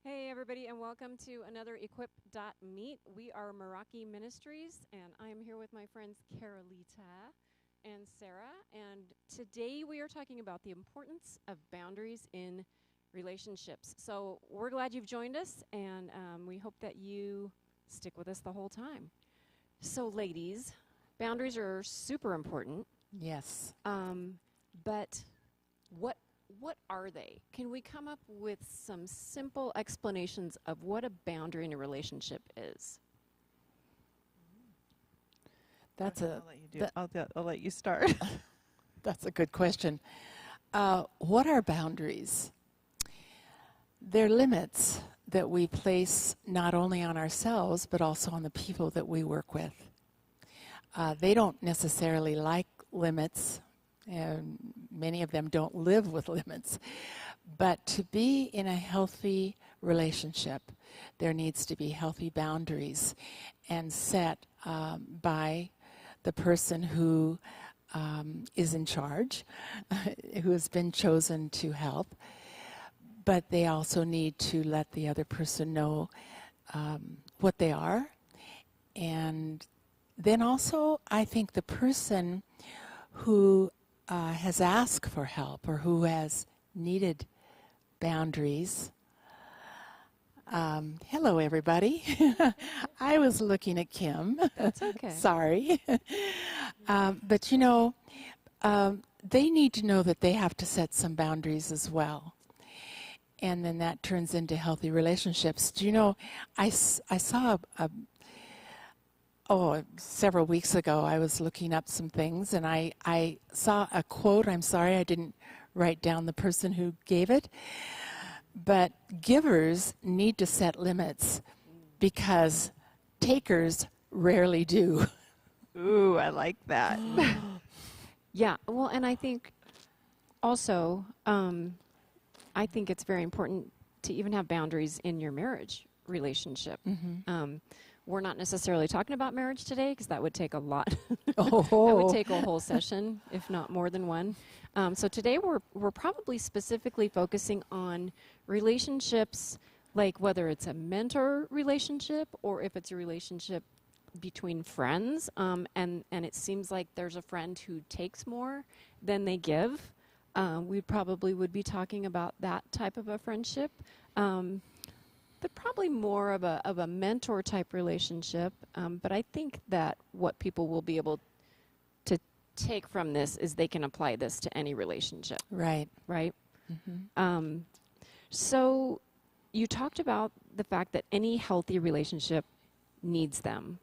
Hey everybody, and welcome to another Equip.meet. We are Meraki Ministries, and I am here with my friends Carolita and Sarah, and today we are talking about the importance of boundaries in relationships. So we're glad you've joined us, and we hope that you stick with us the whole time. So ladies, boundaries are super important. Yes. But what are they? Can we come up with some simple explanations of what a boundary in a relationship is? That's I'll let you do. I'll let you start. that's a good question. What are boundaries? They're limits that we place not only on ourselves but also on the people that we work with. They don't necessarily like limits, and many of them don't live with limits. But to be in a healthy relationship, there needs to be healthy boundaries and set by the person who is in charge, who has been chosen to help. But they also need to let the other person know what they are. And then also, I think the person who has asked for help or who has needed boundaries. Hello, everybody. I was looking at Kim. That's okay. Sorry. But you know, they need to know that they have to set some boundaries as well. And then that turns into healthy relationships. Do you know, I saw several weeks ago, I was looking up some things, and I saw a quote. I'm sorry I didn't write down the person who gave it. But givers need to set limits because takers rarely do. Ooh, I like that. Yeah, well, and I think also, I think it's very important to even have boundaries in your marriage relationship. Mm-hmm. We're not necessarily talking about marriage today because that would take a lot. Oh. That would take a whole session, if not more than one. So today we're probably specifically focusing on relationships, like whether it's a mentor relationship or if it's a relationship between friends. And it seems like there's a friend who takes more than they give. We probably would be talking about that type of a friendship. But probably more of a mentor type relationship. But I think that what people will be able to take from this is they can apply this to any relationship. Right. Right? Mm-hmm. So you talked about the fact that any healthy relationship needs them.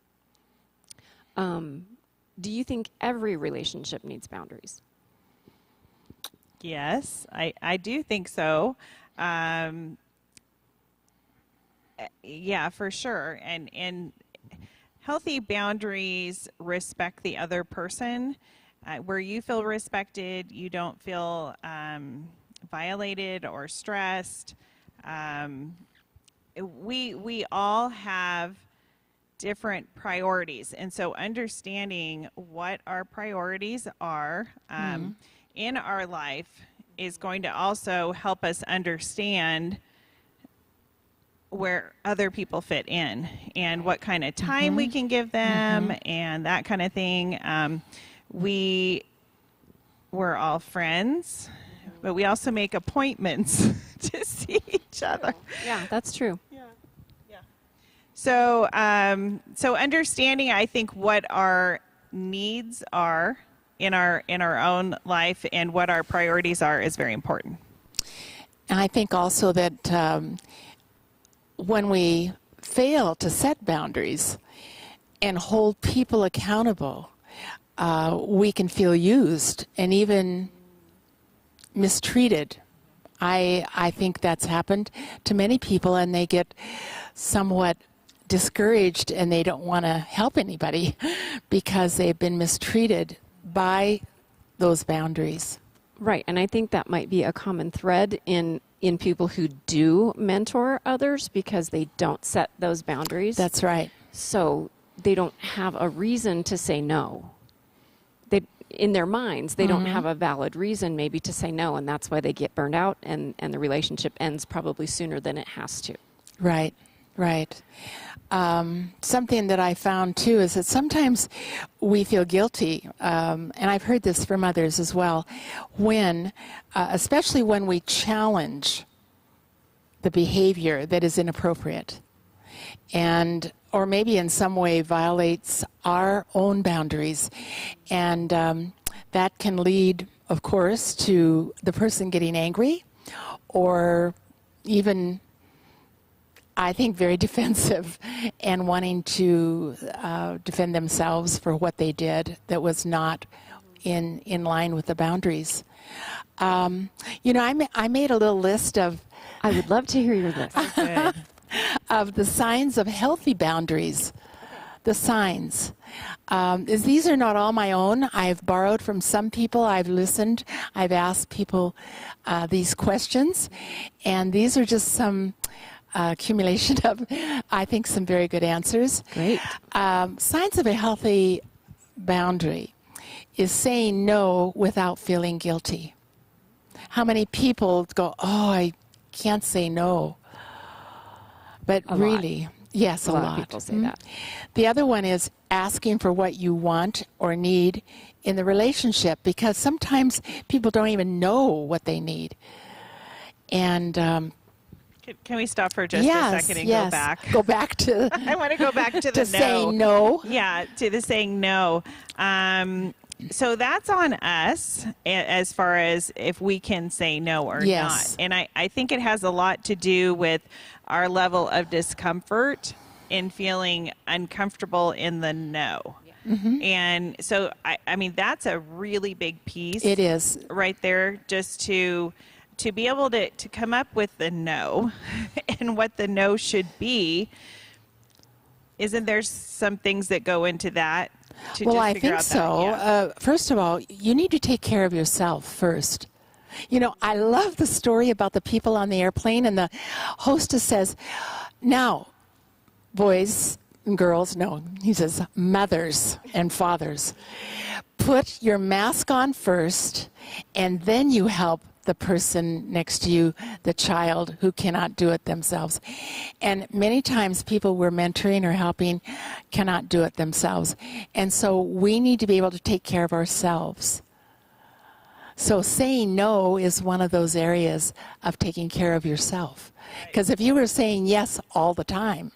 Do you think every relationship needs boundaries? Yes, I do think so. Yeah, for sure. And healthy boundaries respect the other person. Where you feel respected, you don't feel violated or stressed. We all have different priorities, and so understanding what our priorities are in our life is going to also help us understand where other people fit in and what kind of time we can give them and that kind of thing. We're all friends, but we also make appointments to see each other. Yeah, that's true. Yeah. So understanding, I think, what our needs are in our own life and what our priorities are is very important. And I think also that when we fail to set boundaries and hold people accountable, we can feel used and even mistreated. I think that's happened to many people, and they get somewhat discouraged and they don't want to help anybody because they've been mistreated by those boundaries. Right, and I think that might be a common thread in people who do mentor others because they don't set those boundaries. That's right. So they don't have a reason to say no. In their minds, they don't have a valid reason maybe to say no, and that's why they get burned out and the relationship ends probably sooner than it has to. Right, right. Something that I found too is that sometimes we feel guilty, and I've heard this from others as well, when, especially when we challenge the behavior that is inappropriate, and or maybe in some way violates our own boundaries, and that can lead, of course, to the person getting angry, or even, I think, very defensive and wanting to defend themselves for what they did that was not in line with the boundaries. I made a little list of I would love to hear your list. Good. of the signs of healthy boundaries. The signs. These are not all my own. I've borrowed from some people. I've listened. I've asked people these questions. And these are just some accumulation of, I think, some very good answers. Great. Signs of a healthy boundary is saying no without feeling guilty. How many people go, oh, I can't say no. But A really, yes, a lot. A lot of people say that. The other one is asking for what you want or need in the relationship, because sometimes people don't even know what they need. And Can we stop for just a second and go back? Go back to I want to go back to the to no. saying no. Yeah, to the saying no. So that's on us as far as if we can say no or Yes. not. And I think it has a lot to do with our level of discomfort in feeling uncomfortable in the no. Mm-hmm. And so, I mean, that's a really big piece. It is. Right there, just to be able to come up with the no and what the no should be. Isn't there some things that go into that? Well, I think so. Yeah. First of all, you need to take care of yourself first. You know, I love the story about the people on the airplane, and the hostess says, now, boys and girls, no, he says, mothers and fathers, put your mask on first, and then you help the person next to you, the child who cannot do it themselves. And many times people we're mentoring or helping cannot do it themselves. And so we need to be able to take care of ourselves. So saying no is one of those areas of taking care of yourself. Because if you were saying yes all the time,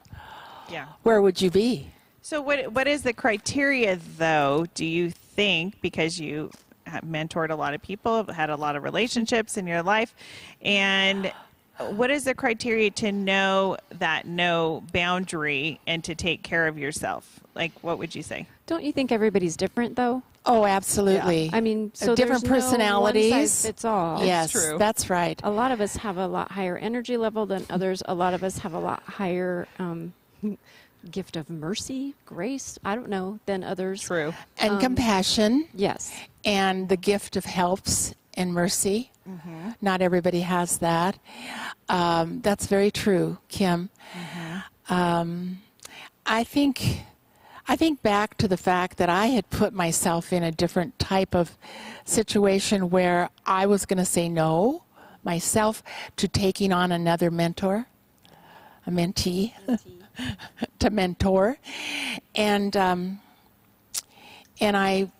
Yeah. where would you be? So what is the criteria, though, do you think, because you have mentored a lot of people, have had a lot of relationships in your life, and what is the criteria to know that no boundary and to take care of yourself? Like, what would you say? Don't you think everybody's different, though? Oh, absolutely. I mean, so different there's personalities. No one size fits all. Yes, true. that's right. A lot of us have a lot higher energy level than others. A lot of us have a lot higher gift of mercy, grace, I don't know, than others. True. And compassion. Yes. And the gift of helps and mercy. Mm-hmm. Not everybody has that. That's very true, Kim. Mm-hmm. I think back to the fact that I had put myself in a different type of situation where I was going to say no myself to taking on another mentor, a mentee. To mentor, and I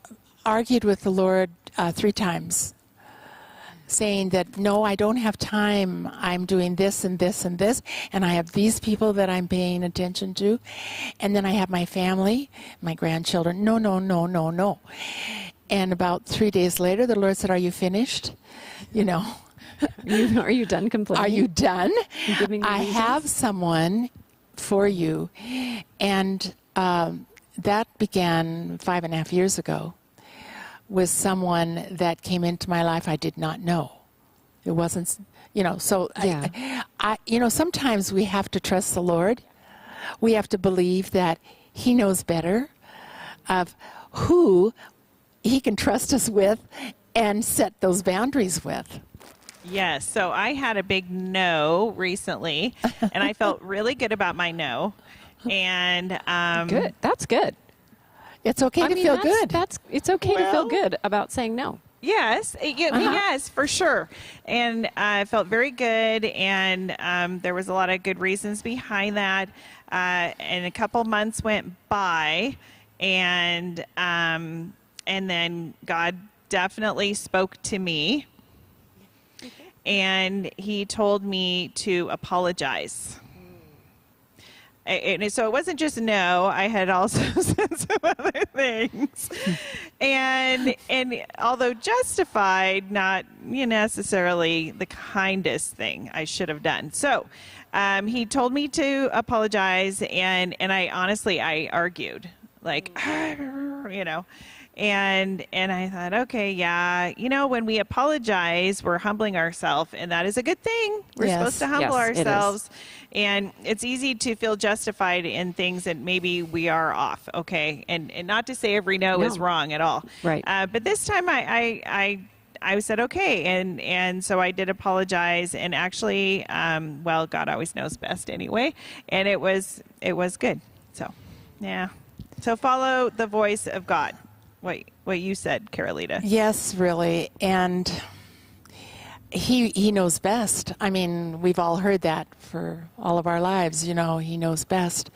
argued with the Lord 3 times, saying that no, I don't have time. I'm doing this and this and this, and I have these people that I'm paying attention to, and then I have my family, my grandchildren. No, no, no, no, no. And about 3 days later, the Lord said, "Are you finished? You know, Are you done complaining? Are you done? Giving me I reasons? have someone for you." And that began 5.5 years ago with someone that came into my life I did not know. It wasn't, so Yeah. I sometimes we have to trust the Lord. We have to believe that He knows better of who He can trust us with and set those boundaries with. Yes. So I had a big no recently, and I felt really good about my no. And Good. That's good. It's okay to feel good. It's okay to feel good about saying no. Yes, yes, for sure. And I felt very good, and there was a lot of good reasons behind that. And a couple months went by, and then God definitely spoke to me, and He told me to apologize. And so it wasn't just no. I had also said some other things, and although justified, not necessarily the kindest thing I should have done. So he told me to apologize, and I honestly argued like And I thought, okay, yeah, when we apologize, we're humbling ourselves, and that is a good thing. We're supposed to humble ourselves, and it's easy to feel justified in things that maybe we are off, okay? And not to say every no is wrong at all. Right. But this time I said, okay, and so I did apologize, and actually, God always knows best anyway, and it was good. So, yeah. So follow the voice of God. What you said, Carolita. Yes, really. And he knows best. I mean, we've all heard that for all of our lives, he knows best.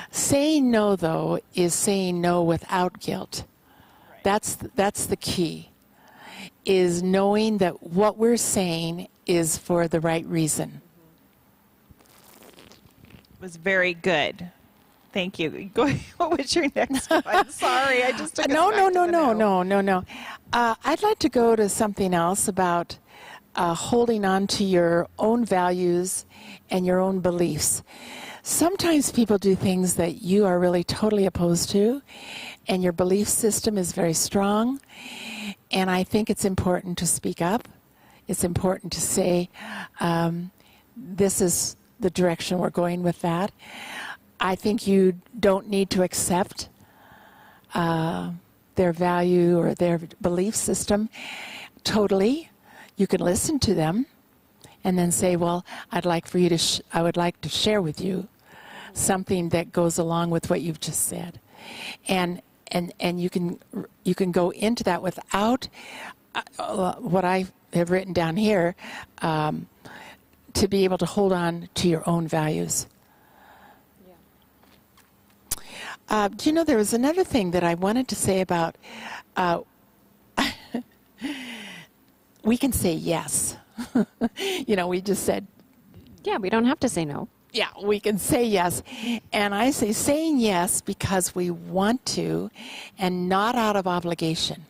Saying no, though, is saying no without guilt. Right. That's the key, is knowing that what we're saying is for the right reason. It was very good. Thank you. What was your next one? Sorry, I just took No. I'd like to go to something else about holding on to your own values and your own beliefs. Sometimes people do things that you are really totally opposed to, and your belief system is very strong. And I think it's important to speak up. It's important to say, this is the direction we're going with that. I think you don't need to accept their value or their belief system totally. You can listen to them and then say, well, I would like to share with you something that goes along with what you've just said. And you can go into that without what I have written down here, to be able to hold on to your own values. There was another thing that I wanted to say about, we can say yes. We just said. Yeah, we don't have to say no. Yeah, we can say yes. And I say saying yes because we want to and not out of obligation.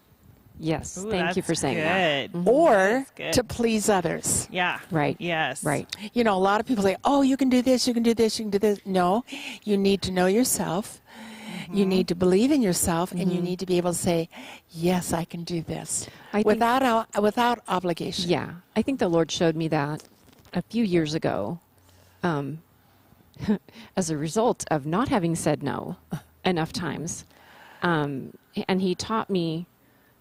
Yes, Ooh, thank you for saying that. Mm-hmm. Or to please others. Yeah. Right. Yes. Right. A lot of people say, oh, you can do this, you can do this, you can do this. No, you need to know yourself. You need to believe in yourself, and you need to be able to say, yes, I can do this, without obligation. Yeah. I think the Lord showed me that a few years ago as a result of not having said no enough times. And He taught me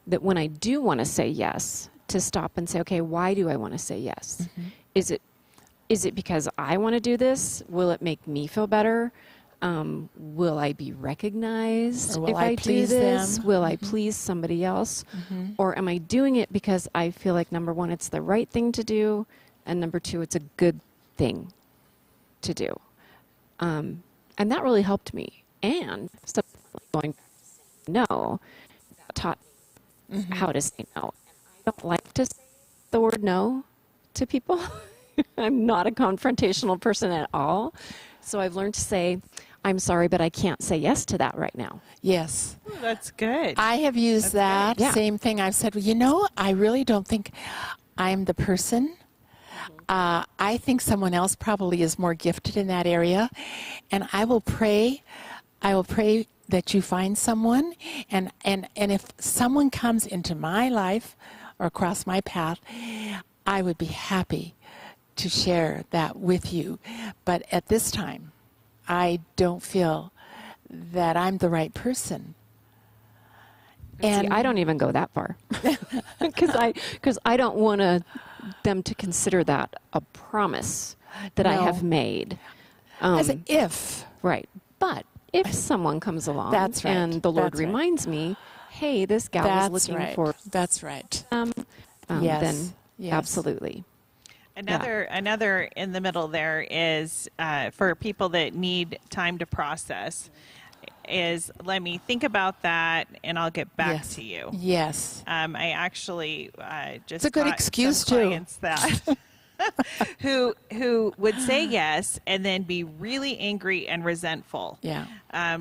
that when I do want to say yes, to stop and say, okay, why do I want to say yes? Mm-hmm. Is it because I want to do this? Will it make me feel better? Will I be recognized if I do this? Them? Will I please somebody else? Mm-hmm. Or am I doing it because I feel like, number one, it's the right thing to do, and number two, it's a good thing to do? And that really helped me. And going no taught me how to say no. I don't like to say the word no to people. I'm not a confrontational person at all. So I've learned to say, I'm sorry, but I can't say yes to that right now. Yes. Ooh, that's good. I have used that same thing. I've said, I really don't think I'm the person. I think someone else probably is more gifted in that area. And I will pray that you find someone. And if someone comes into my life or across my path, I would be happy to share that with you. But at this time, I don't feel that I'm the right person. And see, I don't even go that far because I don't want them to consider that a promise that I have made. As if. Right. But if someone comes along That's right. and the Lord That's right. reminds me, hey, this gal That's is looking right. for That's right. then Yes. absolutely. Another in the middle there is for people that need time to process is let me think about that and I'll get back Yes. to you. Yes. I actually just It's a good got excuse, some too. clients that who would say yes and then be really angry and resentful. Yeah.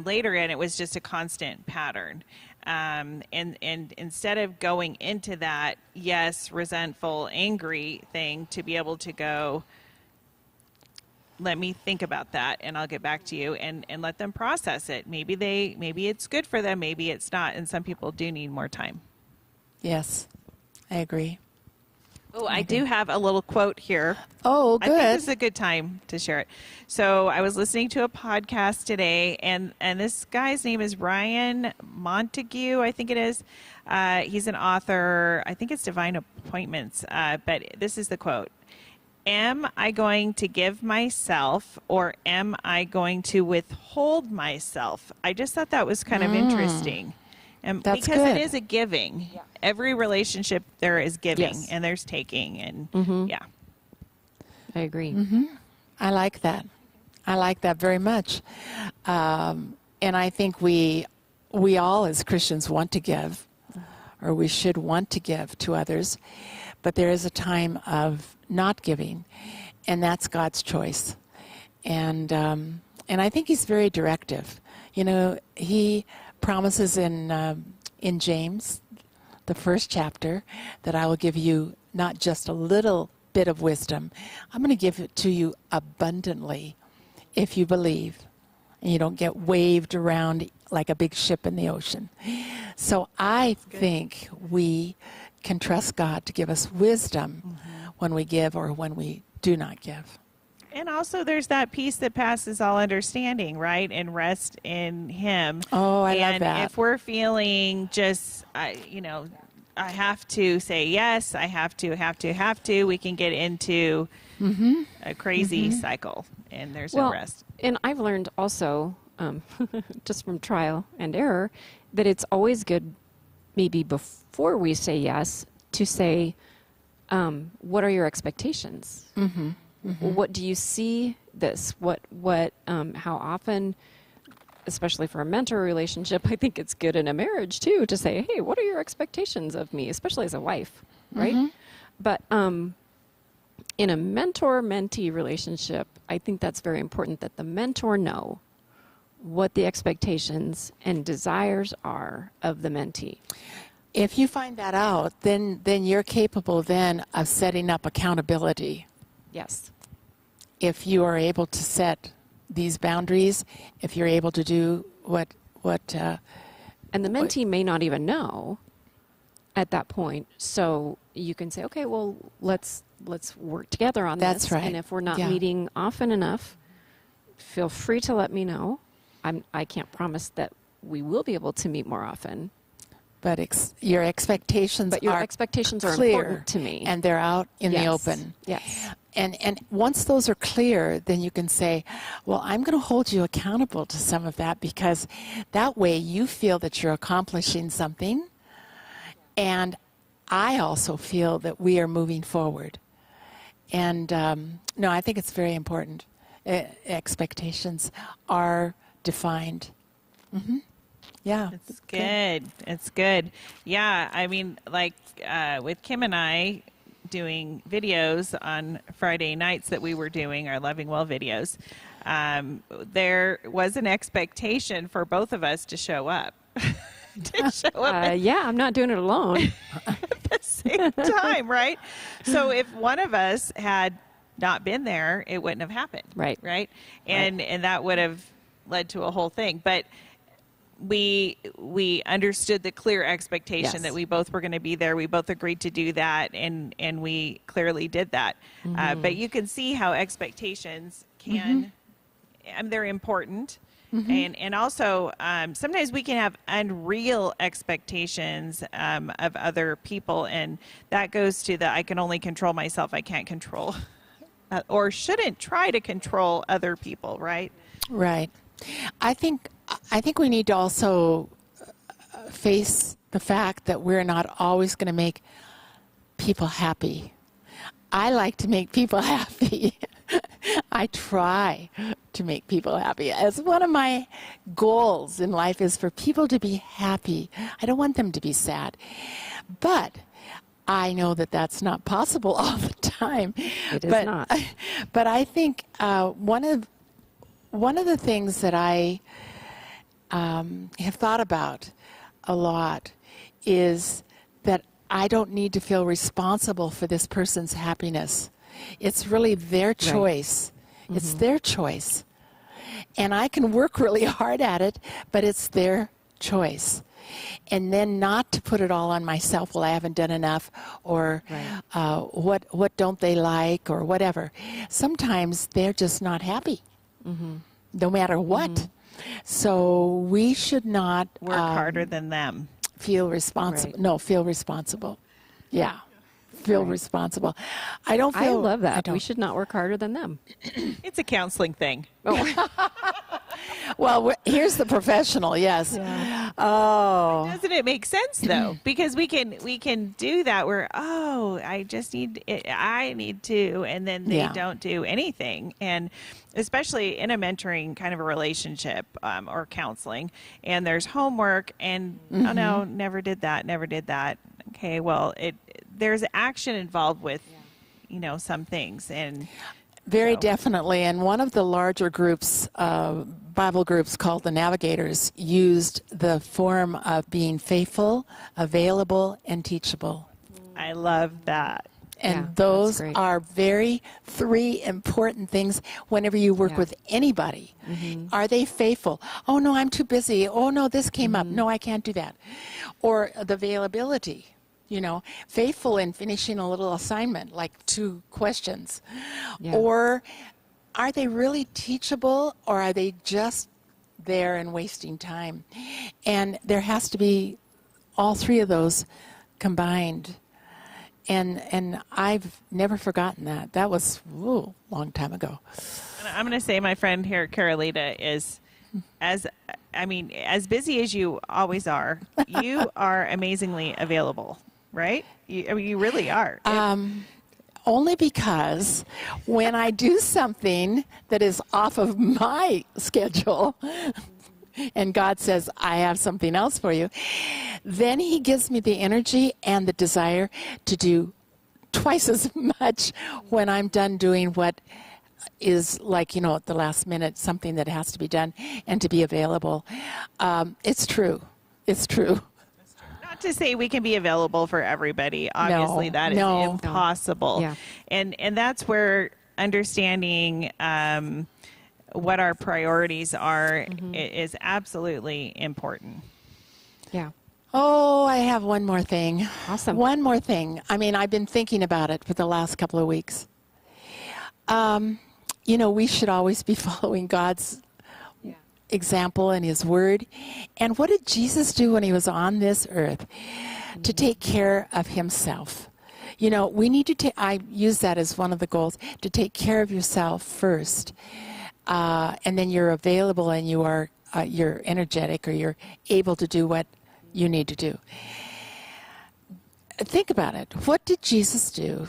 Later, and it was just a constant pattern. And instead of going into that yes, resentful, angry thing, to be able to go, let me think about that and I'll get back to you, and let them process it. Maybe it's good for them, maybe it's not, and some people do need more time. Yes. I agree. Oh, I do have a little quote here. Oh, I think good. this is a good time to share it. So I was listening to a podcast today, and this guy's name is Ryan Montague, I think it is. He's an author. I think it's Divine Appointments. But this is the quote. Am I going to give myself, or am I going to withhold myself? I just thought that was kind of interesting. And That's because good. it is a giving. Yeah. Every relationship there is giving, Yes. and there's taking, and yeah. I agree. I like that. I like that very much. And I think we all as Christians want to give, or we should want to give to others, but there is a time of not giving, and that's God's choice. And I think He's very directive. You know, He promises in James, the first chapter, that I will give you not just a little bit of wisdom. I'm going to give it to you abundantly if you believe and you don't get waved around like a big ship in the ocean. So I think we can trust God to give us wisdom when we give or when we do not give. And also there's that peace that passes all understanding, right? And rest in Him. Oh, I and love that. if we're feeling just, I have to say yes, I have to, we can get into a crazy cycle, and there's no rest. And I've learned also, just from trial and error, that it's always good, maybe before we say yes, to say, what are your expectations? What do you see this? How often, especially for a mentor relationship, I think it's good in a marriage too to say, hey, what are your expectations of me, especially as a wife, right? But in a mentor-mentee relationship, I think that's very important that the mentor know what the expectations and desires are of the mentee. If you find that out, then you're capable then of setting up accountability. Yes. If you are able to set these boundaries, if you're able to do what and the mentee may not even know at that point, so you can say, okay, well, let's work together on That's this. right. And if we're not Yeah. meeting often enough, feel free to let me know. I can't promise that we will be able to meet more often. but your expectations But your are expectations are clear, important to me. and they're out in the Yes. open. Yes. And once those are clear, then you can say, well, I'm going to hold you accountable to some of that, because that way you feel that you're accomplishing something, and I also feel that we are moving forward. And no, I think it's very important. Expectations are defined. Yeah. It's good. It's good. Yeah, I mean, like with Kim and I doing videos on Friday nights that we were doing, our Loving Well videos, there was an expectation for both of us to show up. Yeah, I'm not doing it alone. At the same time, right? So if one of us had not been there, it wouldn't have happened. Right. Right? And that would have led to a whole thing. But we understood the clear expectation Yes. that we both were going to be there. We both agreed to do that, and we clearly did that. But you can see how expectations can, they're important. And also, sometimes we can have unreal expectations of other people, and that goes to I can only control myself. I can't control or shouldn't try to control other people, right? Right. I think we need to also face the fact that we're not always going to make people happy. I like to make people happy. I try to make people happy. As one of my goals in life is for people to be happy. I don't want them to be sad. But I know that that's not possible all the time. It is not. But I think one of the things that I have thought about a lot is that I don't need to feel responsible for this person's happiness. It's really their choice. Right. It's their choice. And I can work really hard at it, but it's their choice. And then not to put it all on myself, well, I haven't done enough, or right. What don't they like, or whatever. Sometimes they're just not happy, no matter what. So we should not work harder than them. Feel responsible. Right. No, feel responsible. Yeah. Feel responsible. I don't feel. I love that. We should not work harder than them. It's a counseling thing. Oh. Well, here's the professional. Yes. Yeah. Oh. Doesn't it make sense though? Because we can do that. Where I just need it, I need to, and then they don't do anything. And especially in a mentoring kind of a relationship or counseling, and there's homework, and oh no, never did that. Okay, well there's action involved with some things, and very definitely. And one of the larger groups, Bible groups called the Navigators, used the form of being faithful, available, and teachable. I love that. And those are three important things whenever you work with anybody. Are they faithful? Oh, no, I'm too busy. Oh, no, this came up. No, I can't do that. Or the availability. Faithful in finishing a little assignment, like 2 questions. Yeah. Or are they really teachable, or are they just there and wasting time? And there has to be all 3 of those combined. And I've never forgotten that. That was a long time ago. I'm going to say my friend here, Carolita, is as busy as you always are, you are amazingly available. Right? You really are. Only because when I do something that is off of my schedule and God says, I have something else for you, then he gives me the energy and the desire to do twice as much when I'm done doing what is like, at the last minute, something that has to be done and to be available. It's true. It's true. To say we can be available for everybody. Obviously, that is impossible. Yeah. And that's where understanding what our priorities are is absolutely important. Yeah. Oh, I have one more thing. Awesome. One more thing. I've been thinking about it for the last couple of weeks. We should always be following God's example and his word. And what did Jesus do when he was on this earth? To take care of himself. We need to I use that as one of the goals, to take care of yourself first. And then you're available, and you're energetic, or you're able to do what you need to do. Think about it. What did Jesus do?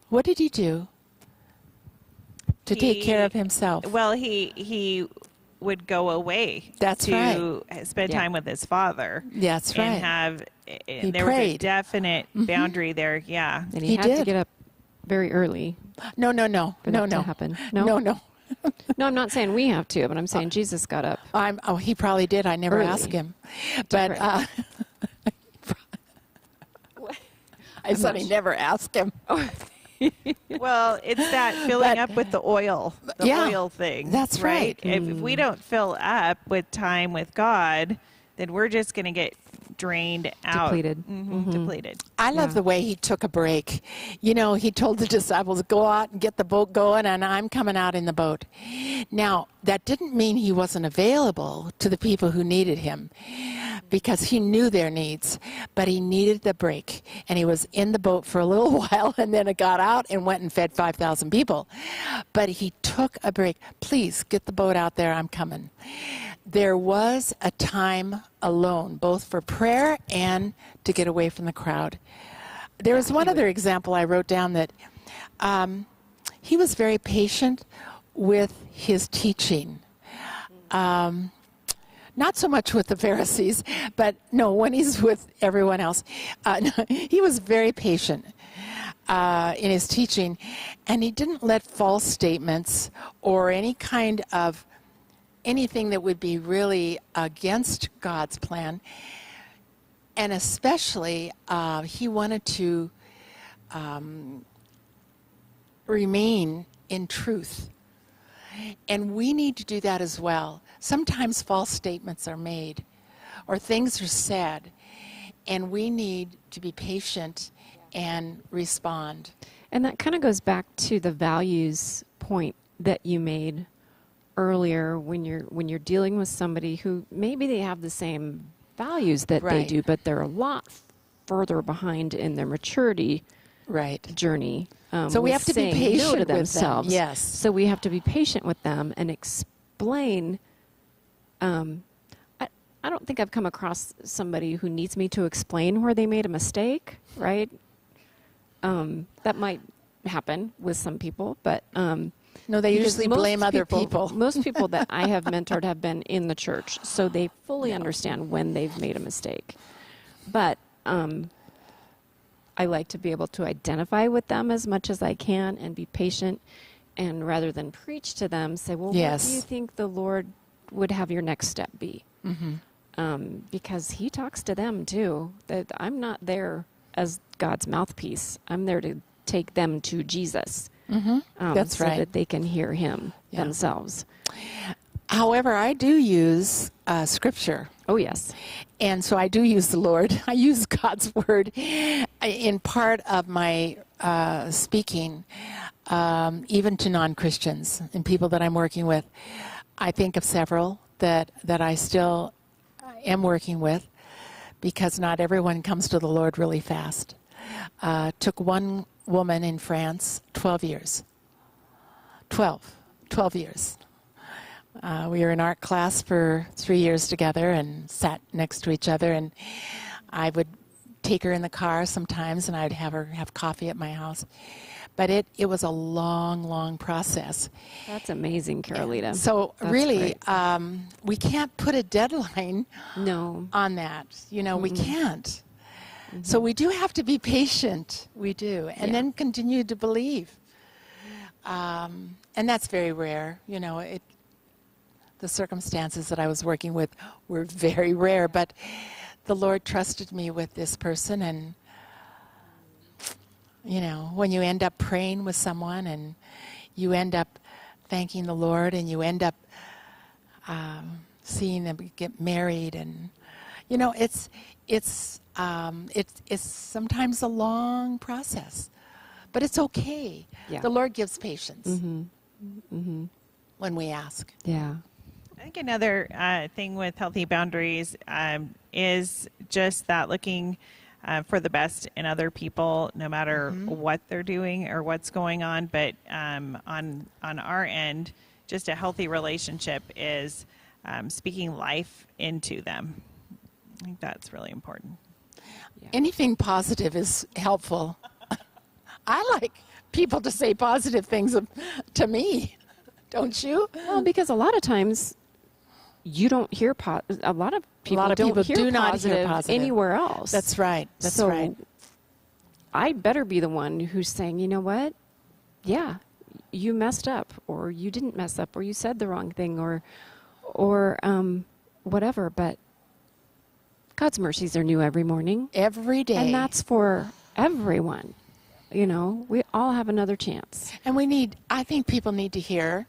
What did he do to take care of himself? Well, he would go away. That's to spend time with his Father. That's right. And there prayed. was a definite boundary there. Yeah. And he had to get up very early. No. For that to happen. No. No, I'm not saying we have to, but I'm saying Jesus got up. He probably did. I never early. Asked him. But I said he never asked him. Well, it's that filling up with the oil, oil thing. That's right. If we don't fill up with time with God, then we're just going to get drained out. Depleted. Depleted. I love the way he took a break. He told the disciples, go out and get the boat going, and I'm coming out in the boat. Now, that didn't mean he wasn't available to the people who needed him, because he knew their needs, but he needed the break. And he was in the boat for a little while, and then it got out and went and fed 5,000 people. But he took a break. Please, get the boat out there, I'm coming. there was a time alone, both for prayer and to get away from the crowd. There was one other example I wrote down that he was very patient with his teaching. Not so much with the Pharisees, but no, when he's with everyone else. He was very patient in his teaching, and he didn't let false statements or any kind of anything that would be really against God's plan. And especially, he wanted to remain in truth. And we need to do that as well. Sometimes false statements are made or things are said, and we need to be patient and respond. And that kind of goes back to the values point that you made earlier when you're dealing with somebody who maybe they have the same values that they do, but they're a lot further behind in their maturity journey. So we have to be patient to themselves. With them. Yes. So we have to be patient with them and explain. I don't think I've come across somebody who needs me to explain where they made a mistake, right? That might happen with some people, but no, they usually blame other people. Most people that I have mentored have been in the church, so they fully understand when they've made a mistake. But I like to be able to identify with them as much as I can and be patient, and rather than preach to them, say, well, what do you think the Lord would have your next step be? Because he talks to them too. That I'm not there as God's mouthpiece. I'm there to take them to Jesus. That's so right. that they can hear him themselves. However, I do use Scripture. Oh, yes. And so I do use the Lord. I use God's Word in part of my speaking, even to non-Christians and people that I'm working with. I think of several that I still am working with, because not everyone comes to the Lord really fast. Took one woman in France 12 years. 12 years. We were in art class for 3 years together and sat next to each other, and I would take her in the car sometimes, and I'd have her have coffee at my house. But it was a long, long process. That's amazing, Carolita. So That's really, great. We can't put a deadline on that. We can't. So we do have to be patient. We do. And then continue to believe. And that's very rare. The circumstances that I was working with were very rare. But the Lord trusted me with this person, and when you end up praying with someone and you end up thanking the Lord and you end up seeing them get married, and it's sometimes a long process, but it's okay. The Lord gives patience when we ask. Yeah. I think another thing with healthy boundaries is just that looking for the best in other people, no matter what they're doing or what's going on. But on our end, just a healthy relationship is speaking life into them. I think that's really important. Yeah. Anything positive is helpful. I like people to say positive things to me, don't you? Well, because a lot of times you don't hear a lot of people do not hear positive anywhere else. That's right. That's so right. I better be the one who's saying, you know what? Yeah, you messed up, or you didn't mess up, or you said the wrong thing, or whatever. But God's mercies are new every morning, every day, and that's for everyone. We all have another chance, and I think people need to hear.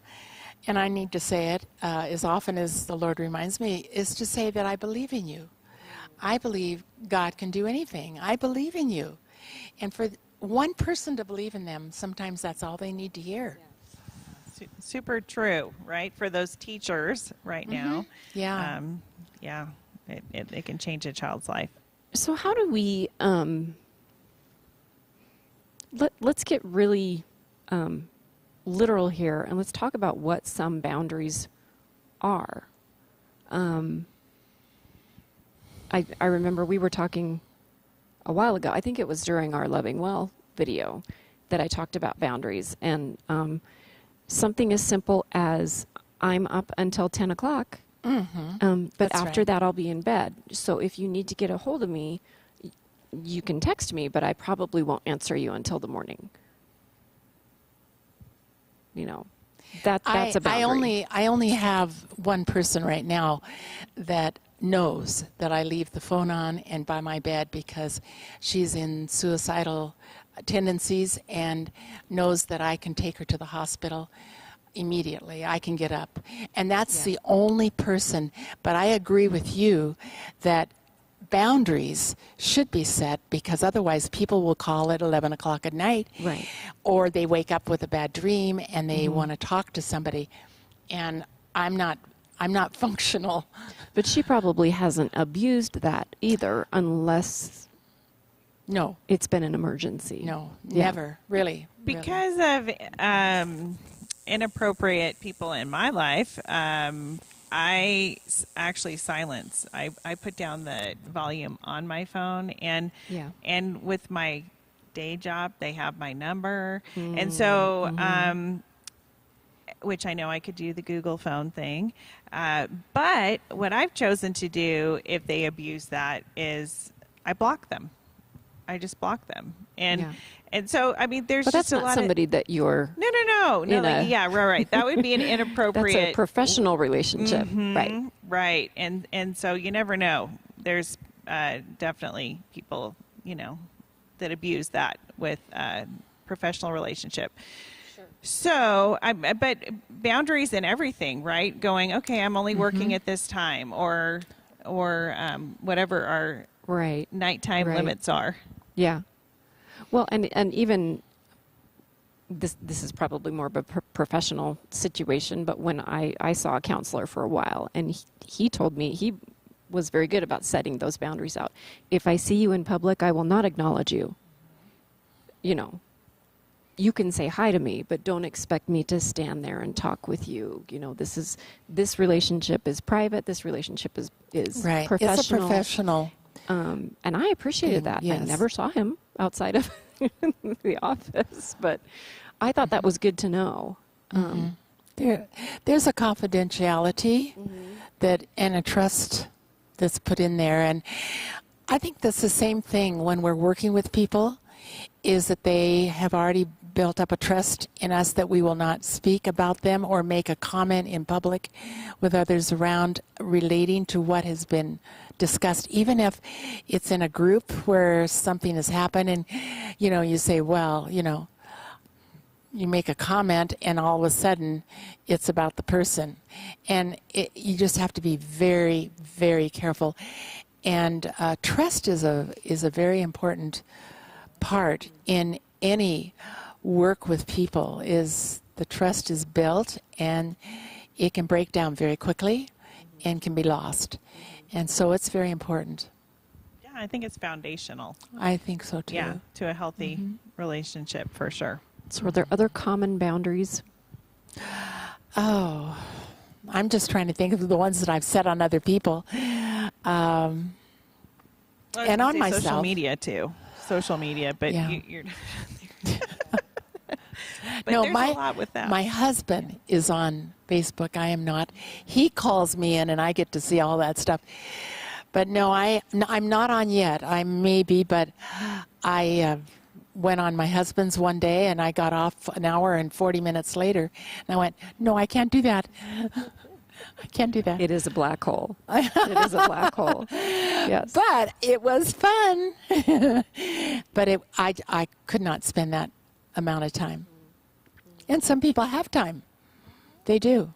And I need to say it as often as the Lord reminds me, is to say that I believe in you. I believe God can do anything. I believe in you. And for one person to believe in them, sometimes that's all they need to hear. Super true, right? For those teachers right now. Yeah. It can change a child's life. So how do we, let's get really literal here, and let's talk about what some boundaries are. I remember we were talking a while ago. I think it was during our Loving Well video that I talked about boundaries, and something as simple as I'm up until 10 o'clock, but That's after right. that I'll be in bed. So if you need to get a hold of me, you can text me, but I probably won't answer you until the morning. You know, that's a boundary. I only have one person right now that knows that I leave the phone on and by my bed because she's in suicidal tendencies and knows that I can take her to the hospital immediately. I can get up. And that's the only person. But I agree with you that boundaries should be set because otherwise people will call at 11 o'clock at night. Right. Or they wake up with a bad dream and they want to talk to somebody. And I'm not functional. But she probably hasn't abused that either unless No, it's been an emergency. no, Yeah. never, really. Because of inappropriate people in my life, actually silence. I put down the volume on my phone, and with my day job, they have my number, and so which I know I could do the Google phone thing, but what I've chosen to do if they abuse that is I block them. I just block them, and so I mean, there's But just that's a not lot somebody that you're. No. a- Yeah, right. That would be an inappropriate. That's a professional relationship, right? Right, and so you never know. There's definitely people, that abuse that with professional relationship. Sure. So, but boundaries in everything, right? Going, okay, I'm only working at this time, or whatever our nighttime limits are. Yeah. Well, and even this is probably more of a professional situation, but when I saw a counselor for a while, and he told me he was very good about setting those boundaries out. If I see you in public, I will not acknowledge you. You can say hi to me, but don't expect me to stand there and talk with you. This relationship is private. This relationship is Right. professional. It's a professional. And I appreciated that. Yes. I never saw him outside of the office, but I thought that was good to know. There's a confidentiality and a trust that's put in there. And I think that's the same thing when we're working with people, is that they have already built up a trust in us that we will not speak about them or make a comment in public with others around relating to what has been discussed, even if it's in a group where something has happened and, you say, well, you make a comment and all of a sudden it's about the person. And you just have to be very, very careful. And trust is a very important part in any work with people. Is the trust is built, and it can break down very quickly and can be lost. And so it's very important. Yeah, I think it's foundational. I think so too. Yeah, to a healthy relationship for sure. So are there other common boundaries? Oh, I'm just trying to think of the ones that I've set on other people. And on myself. Social media too. Social media, but Yeah. you're but No, there's a lot with that. my husband is on Facebook. I am not. He calls me in, and I get to see all that stuff. But no, I'm not on yet. I may be, but I went on my husband's one day, and I got off an hour and 40 minutes later, and I went, no, I can't do that. I can't do that. It is a black hole. It is a black hole. Yes. But it was fun. But I could not spend that amount of time. And some people have time. They do.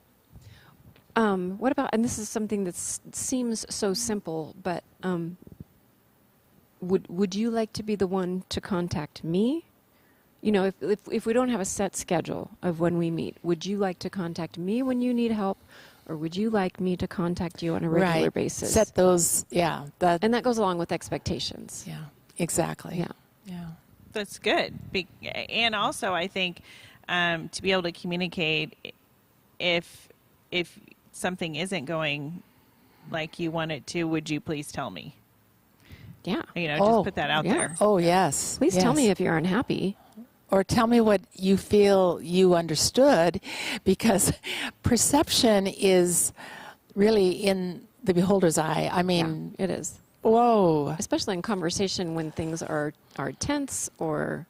What about, and this is something that seems so simple, but would you like to be the one to contact me? If we don't have a set schedule of when we meet, would you like to contact me when you need help? Or would you like me to contact you on a regular basis? Set those, yeah. And that goes along with expectations. Yeah, exactly. Yeah. That's good. And also, I think to be able to communicate if something isn't going like you want it to, would you please tell me? Yeah. Just put that out there. Oh, yes. Please tell Yes. me if you're unhappy. Or tell me what you feel you understood, because perception is really in the beholder's eye. I mean, Yeah, it is. whoa. Especially in conversation when things are tense or,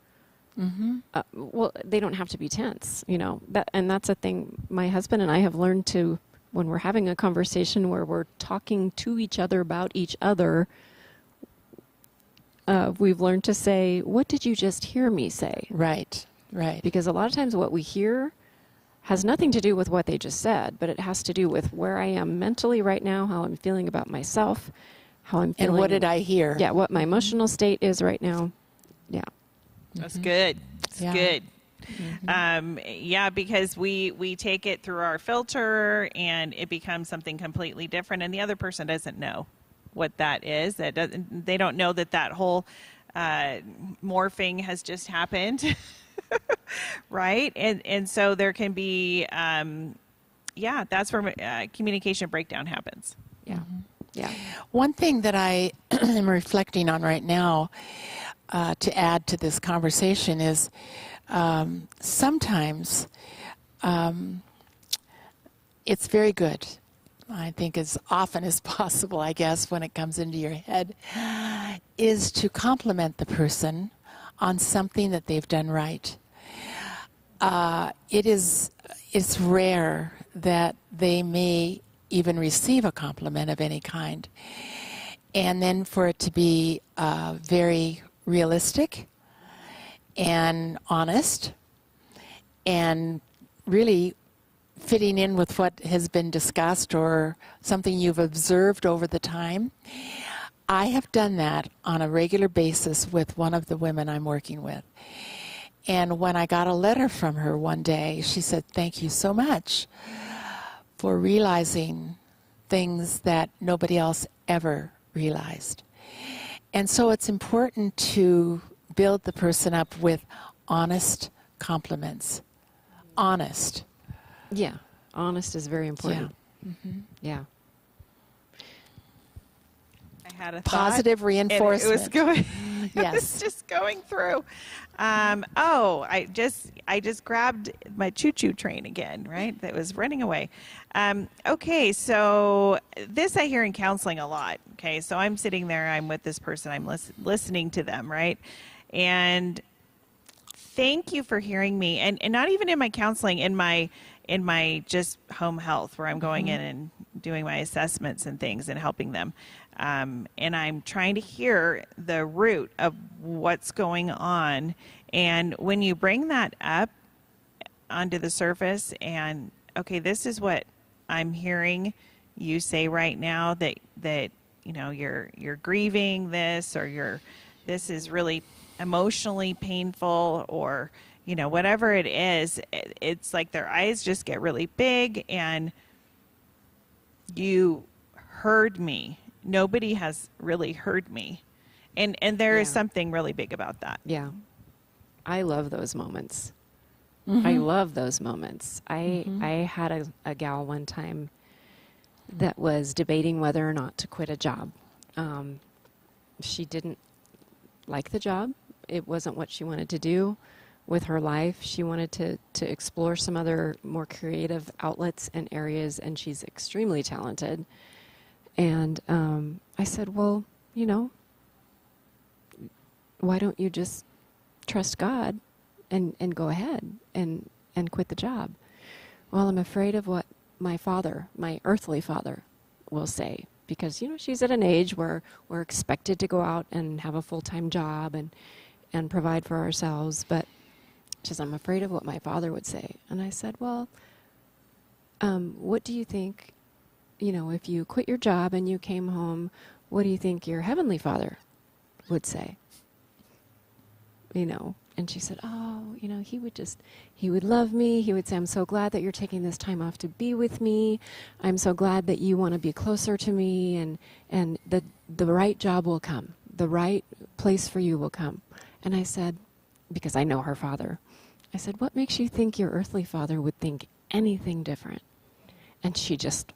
well, they don't have to be tense, and that's a thing my husband and I have learned to, when we're having a conversation where we're talking to each other about each other, we've learned to say, what did you just hear me say? Right. Because a lot of times what we hear has nothing to do with what they just said, but it has to do with where I am mentally right now, how I'm feeling about myself, how I'm feeling. And what did I hear? Yeah, what my emotional state is right now. Yeah. That's good. It's Yeah. good. Because we take it through our filter and it becomes something completely different, and the other person doesn't know what that is. They don't know that whole morphing has just happened. Right. And so there can be, that's where communication breakdown happens. Yeah. Yeah. One thing that I am reflecting on right now to add to this conversation is sometimes it's very good, I think as often as possible, I guess, when it comes into your head, is to compliment the person on something that they've done right. It's rare that they may even receive a compliment of any kind. And then for it to be very realistic and honest and really fitting in with what has been discussed or something you've observed over the time. I have done that on a regular basis with one of the women I'm working with. And when I got a letter from her one day, she said, "Thank you so much for realizing things that nobody else ever realized." And so it's important to build the person up with honest compliments. Honest. Yeah. Honest is very important. Yeah. Mm-hmm. Yeah. I had a Positive thought, reinforcement. and it was going. Yes. It's just going through. I just grabbed my choo-choo train again, right? That was running away. Okay, so this I hear in counseling a lot. Okay, so I'm sitting there, I'm with this person, I'm listening to them, right? And thank you for hearing me. And not even in my counseling, in my just home health, where I'm going in and doing my assessments and things and helping them. And I'm trying to hear the root of what's going on. And when you bring that up onto the surface and, okay, this is what I'm hearing you say right now, that you're grieving this, or this is really emotionally painful, or whatever it is, it's like their eyes just get really big, and you heard me. Nobody has really heard me. And there is something really big about that. Yeah. I love those moments. I love those moments. I had a gal one time that was debating whether or not to quit a job. She didn't like the job. It wasn't what she wanted to do with her life. She wanted to explore some other more creative outlets and areas, and she's extremely talented. And I said, well, why don't you just trust God and go ahead and quit the job? Well, I'm afraid of what my earthly father, will say, because, she's at an age where we're expected to go out and have a full-time job and provide for ourselves. But she says, I'm afraid of what my father would say. And I said, well, what do you think, if you quit your job and you came home, what do you think your heavenly father would say? And she said, oh, he would love me. He would say, I'm so glad that you're taking this time off to be with me. I'm so glad that you want to be closer to me, and the right job will come. The right place for you will come. And I said, because I know her father, I said, what makes you think your earthly father would think anything different? And she just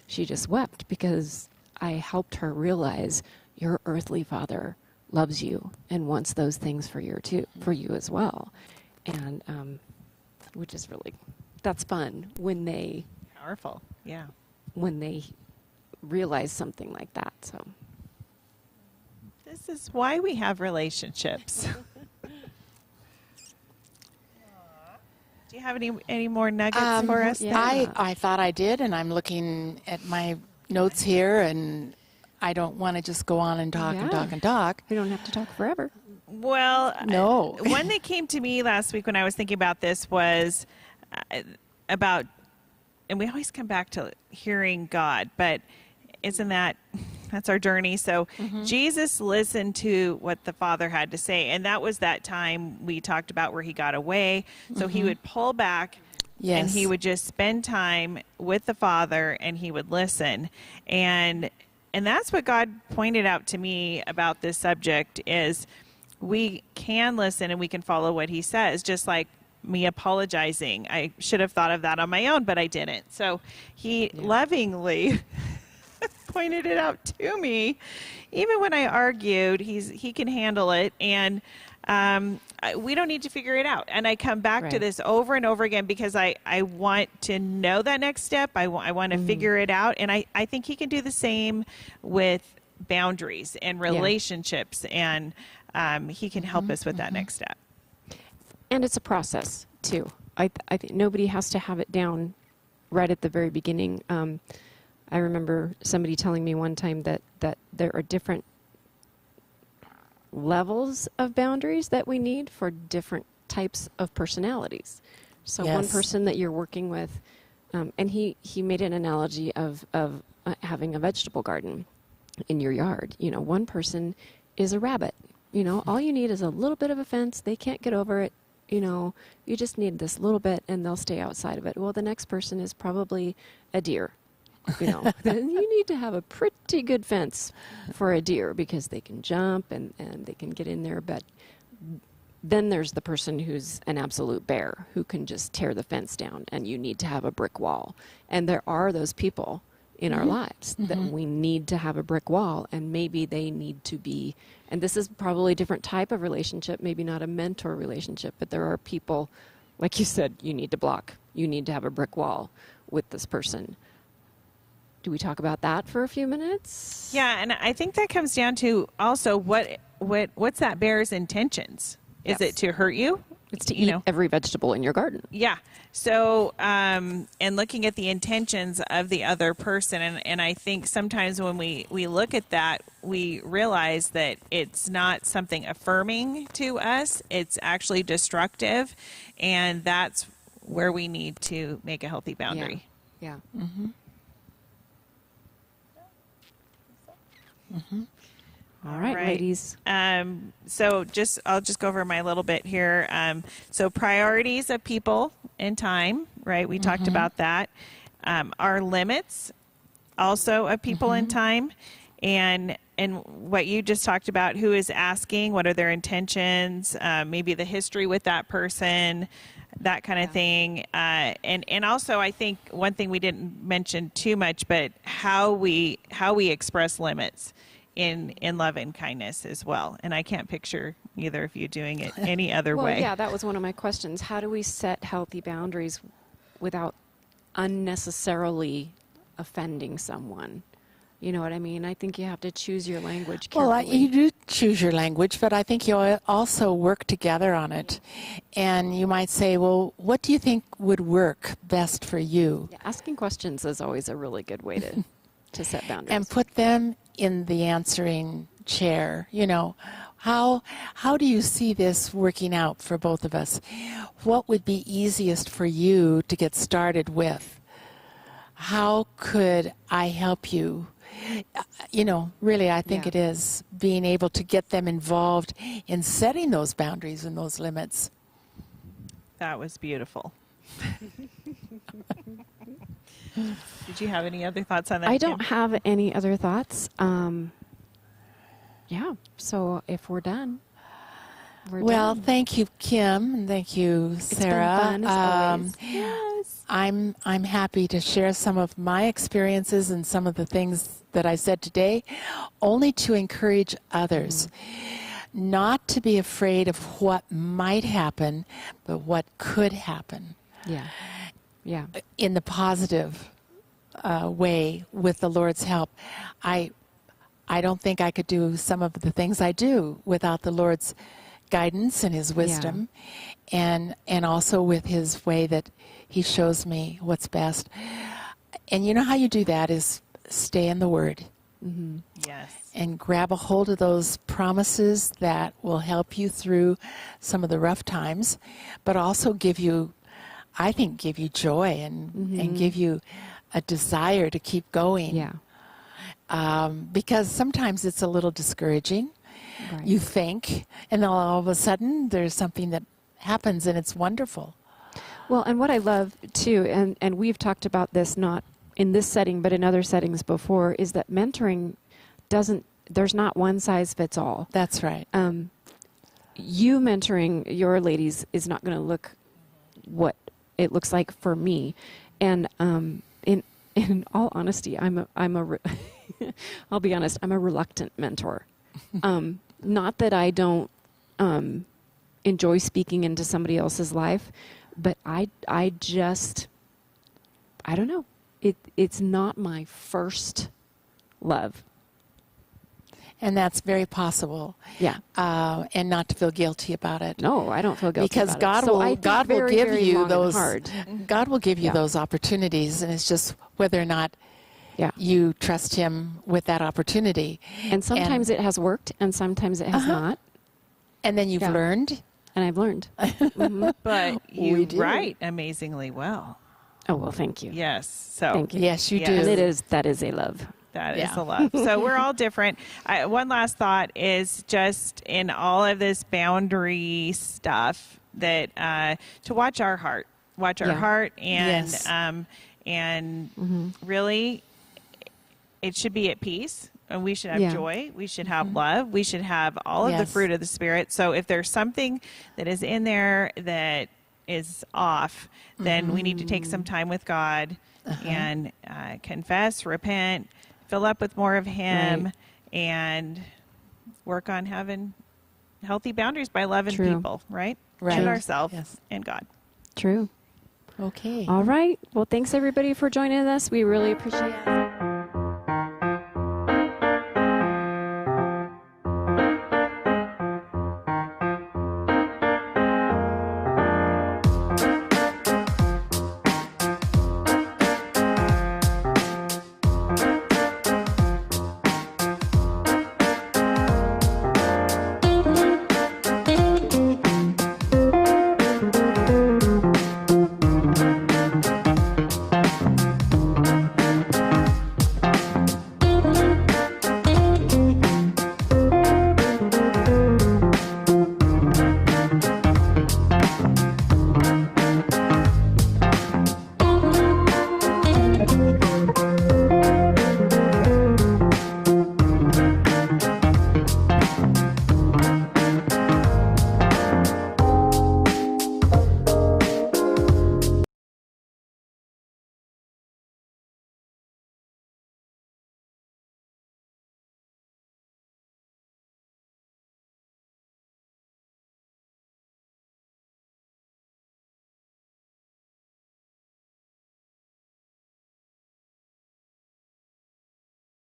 she just wept because I helped her realize your earthly father loves you and wants those things for you as well. And which is really, that's fun when they Powerful. Yeah. when they realize something like that. So This is why we have relationships. Do you have any more nuggets for us? yeah. I thought I did, and I'm looking at my notes here, and I don't want to just go on and talk and Yeah. talk and talk. we don't have to talk forever. Well, No. one that came to me last week when I was thinking about this was about, and we always come back to hearing God, but isn't that's our journey. So Jesus listened to what the Father had to say, and that was that time we talked about where he got away. So he would pull back. Yes. And he would just spend time with the Father, and he would listen. And that's what God pointed out to me about this subject is we can listen and we can follow what he says, just like me apologizing. I should have thought of that on my own, but I didn't. So he lovingly pointed it out to me. Even when I argued, he can handle it. And we don't need to figure it out. And I come back to Right. this over and over again because I want to know that next step. I want to figure it out. And I think he can do the same with boundaries and relationships. And he can help us with that next step. And it's a process too. I think nobody has to have it down right at the very beginning. I remember somebody telling me one time that there are different levels of boundaries that we need for different types of personalities. So one Yes. person that you're working with, and he made an analogy of having a vegetable garden in your yard. You know, one person is a rabbit. You know, all you need is a little bit of a fence. They can't get over it. You know, you just need this little bit and they'll stay outside of it. Well, the next person is probably a deer. You know, then you need to have a pretty good fence for a deer because they can jump and they can get in there. But then there's the person who's an absolute bear who can just tear the fence down, and you need to have a brick wall. And there are those people in our lives that we need to have a brick wall, and maybe they need to be, and this is probably a different type of relationship, maybe not a mentor relationship, but there are people, like you said, you need to block. You need to have a brick wall with this person. Do we talk about that for a few minutes? Yeah, and I think that comes down to also what's that bear's intentions? Is Yes. it to hurt you? It's to You eat know? every vegetable in your garden. Yeah. So, and looking at the intentions of the other person, and I think sometimes when we look at that, we realize that it's not something affirming to us. It's actually destructive, and that's where we need to make a healthy boundary. Yeah. All right, ladies. So I'll just go over my little bit here. So priorities of people and time, right? We talked about that. Our limits also of people and time, and what you just talked about, who is asking, what are their intentions, maybe the history with that person, that kind of thing. And also I think one thing we didn't mention too much, but how we express limits in love and kindness as well. And I can't picture either of you doing it any other Well, way. yeah, that was one of my questions. How do we set healthy boundaries without unnecessarily offending someone? You know what I mean? I think you have to choose your language carefully. Well, you do choose your language, but I think you also work together on it. And you might say, well, what do you think would work best for you? Yeah, asking questions is always a really good way to set boundaries. And put them in the answering chair. You know, how do you see this working out for both of us? What would be easiest for you to get started with? How could I help you? You know, really, I think it is being able to get them involved in setting those boundaries and those limits. That was beautiful. Did you have any other thoughts on that? I don't Kim? have any other thoughts. Yeah, so if we're done, we're Well, done. thank you, Kim, and thank you, Sarah. It's been fun as always. Yes. I'm happy to share some of my experiences and some of the things that I said today, only to encourage others not to be afraid of what might happen, but what could happen. Yeah. Yeah. In the positive way, with the Lord's help. I don't think I could do some of the things I do without the Lord's guidance and His wisdom, and also with His way that He shows me what's best. And you know how you do that is stay in the Word. Mm-hmm. Yes. And grab a hold of those promises that will help you through some of the rough times, but also give you, I think, give you joy and give you a desire to keep going. Yeah. Because sometimes it's a little discouraging. Right. You think, and then all of a sudden there's something that happens and it's wonderful. Well, and what I love too, and we've talked about this not in this setting but in other settings before, is that mentoring there's not one size fits all. That's right. You mentoring your ladies is not going to look what it looks like for me. And in all honesty, I'll be honest, I'm a reluctant mentor. Not that I don't enjoy speaking into somebody else's life, but I don't know. It's not my first love. And that's very possible. Yeah. And not to feel guilty about it. No, I don't feel guilty because about it. God will give you those hard. God will give you those opportunities, and it's just whether or not you trust Him with that opportunity. And sometimes it has worked, and sometimes it has not. And then you've learned. And I've learned. But you write amazingly well. Oh, well, thank you. Yes. So thank you. Yes, you do. And that is a love. That is a love. So we're all different. One last thought is just in all of this boundary stuff that to watch our heart, and really it should be at peace, and we should have joy. We should have love. We should have all of the fruit of the Spirit. So if there's something that is in there that is off, then we need to take some time with God and confess, repent, fill up with more of Him, and work on having healthy boundaries by loving people, right? And ourselves and God. True. Okay. All right. Well, thanks everybody for joining us. We really appreciate it.